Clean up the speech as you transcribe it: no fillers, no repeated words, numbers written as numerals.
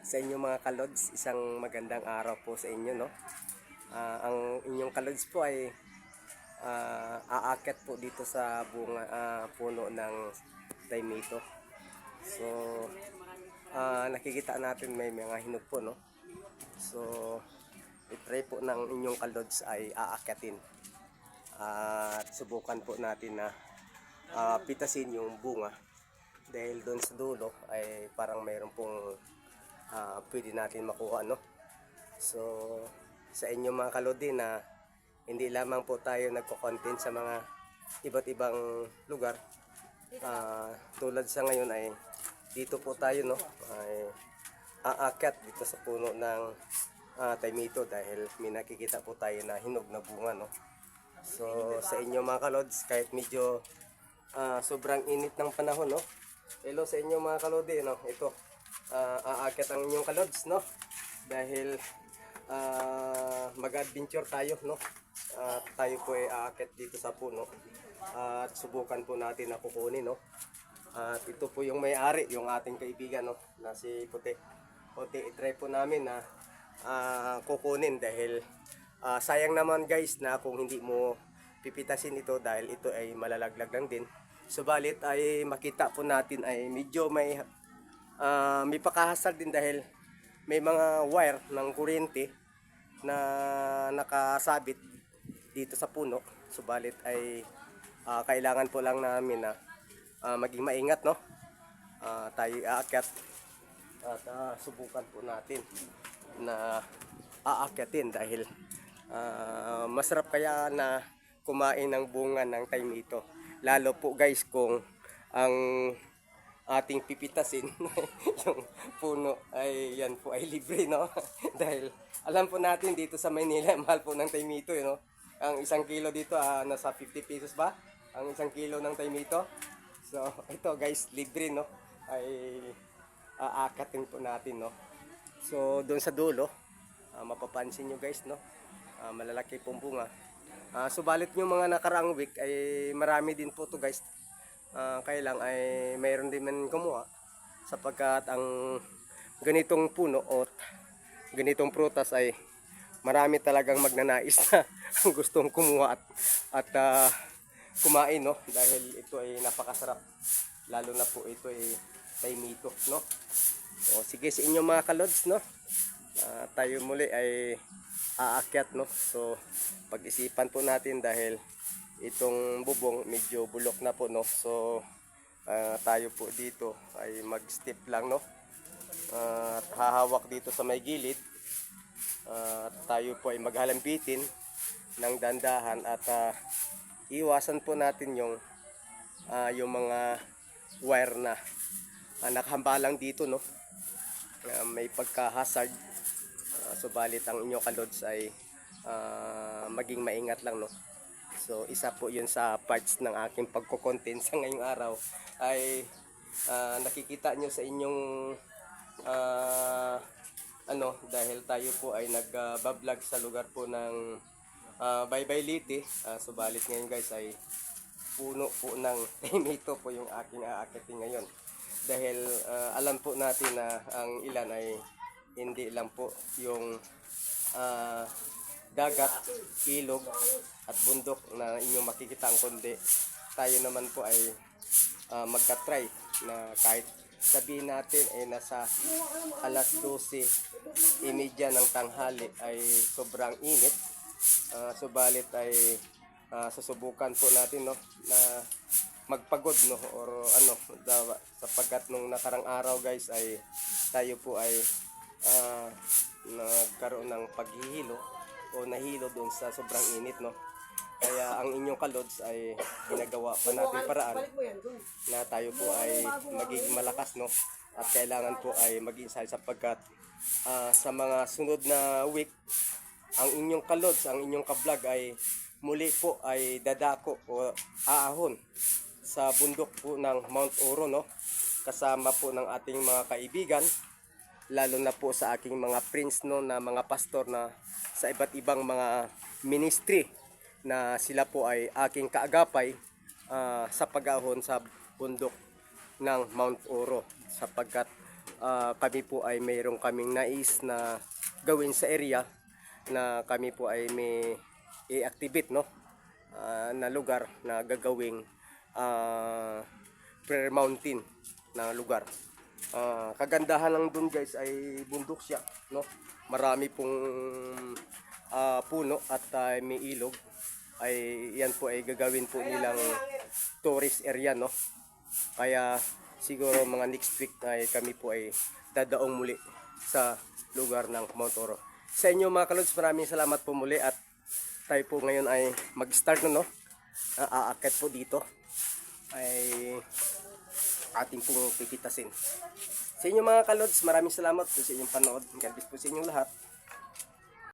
Sa inyo mga kalods, isang magandang araw po sa inyo, no? Ang inyong kalods po ay aakyat po dito sa puno ng Daimito. So, nakikita natin may mga hinog po, no? So, itry po ng inyong kalods ay aakyatin. At subukan po natin na pitasin yung bunga. Dahil doon sa dulo ay parang mayroon pong pwede natin makuha, no? So sa inyo mga kalodi na hindi lamang po tayo nagko-content sa mga iba't ibang lugar, tulad sa ngayon ay dito po tayo, no, ay aakyat dito sa puno ng Daimito dahil may nakikita po tayo na hinog na bunga, no? So sa inyo mga kalods, kahit medyo sobrang init ng panahon, no? Hello sa inyo mga kalodi, no? Ito aakyat ang inyong kalods, no? Dahil mag-adventure tayo, no? Tayo po ay aakyat dito sa puno at subukan po natin na kukunin, no? At ito po yung may-ari, yung ating kaibigan, no, na si Puti. I-try po namin na kukunin dahil sayang naman guys na kung hindi mo pipitasin ito dahil ito ay malalaglag lang din. Subalit ay makita po natin ay medyo may pakahasal din dahil may mga wire ng kuryente na nakasabit dito sa puno. Subalit ay kailangan po lang namin na maging maingat, no? Tayo aakyat at subukan po natin na aakyatin dahil masarap kaya na kumain ng bunga ng Daimito. Lalo po guys kung ang ating pipitasin yung puno ay yan po ay libre, no? Dahil alam po natin dito sa Maynila mahal po ng Daimito, no? Ang isang kilo dito nasa 50 pesos ba? Ang isang kilo ng Daimito. So ito guys, libre, no? Ay aakatin po natin, no? So doon sa dulo mapapansin nyo guys, no? Malalaki pong bunga. Subalit yung mga nakaraang week ay marami din po to guys. Kaya lang ay mayroon din man kumuha sapagkat ang ganitong puno o ganitong prutas ay marami talagang magnanais na ang gustong kumuha at kumain, no? Dahil ito ay napakasarap, lalo na po ito ay Daimito, no? O sige sa inyo mga kalods, no? Tayo muli ay aakyat, no? So pag-isipan po natin dahil itong bubong medyo bulok na po, no? So tayo po dito ay mag-step lang, no? At hahawak dito sa may gilid. Tayo po ay maghalambitin ng dandahan at iwasan po natin yung mga wire na nakahambalang dito, no? May pagka-hazard. Subalit ang inyo kalods ay maging maingat lang, no? So isa po yun sa parts ng aking pagko-content sa ngayong araw ay nakikita nyo sa inyong dahil tayo po ay nag-vlog sa lugar po ng Baybay Liti. Subalit ngayon guys ay puno po ng Daimito po yung aking aakyatin ngayon. Dahil alam po natin na ang ilan ay hindi lang po yung dagat, ilog at bundok na inyong makikita, kundi tayo naman po ay magka-try na kahit sabihin natin ay nasa alas 12:30 ng tanghali ay sobrang init, subalit ay susubukan po natin, no, na magpagod, no, or sapagkat nung nakarang araw guys ay tayo po ay nagkaroon ng paghihilo o nahilo doon sa sobrang init, no? Kaya ang inyong kalods ay ginagawa pa natin paraan na tayo po ay magiging malakas, no? At kailangan po ay mag-insight sapagkat sa mga sunod na week ang inyong kalods, ang inyong kablog ay muli po ay dadako o aahon sa bundok po ng Mount Oro, no? Kasama po ng ating mga kaibigan, lalo na po sa aking mga friends, no, na mga pastor na sa iba't ibang mga ministry na sila po ay aking kaagapay sa pag-ahon sa bundok ng Mount Oro sapagkat kami po ay mayroong kaming nais na gawin sa area na kami po ay may i-activate, no? Na lugar na gagawing prayer mountain na lugar. Kagandahan lang dun guys ay bundok siya, no? Marami pong puno at may ilog. Ay yan po ay gagawin po nilang tourist area, no? Kaya siguro mga next week ay kami po ay dadaong muli sa lugar ng Mount Oro. Sa inyo mga kalods, maraming salamat po muli at tayo po ngayon ay mag-start na, no? Aakyat po dito ay ating pong pipitasin. Sa inyo mga kalods, maraming salamat po sa inyong panood. God bless po sa inyong lahat.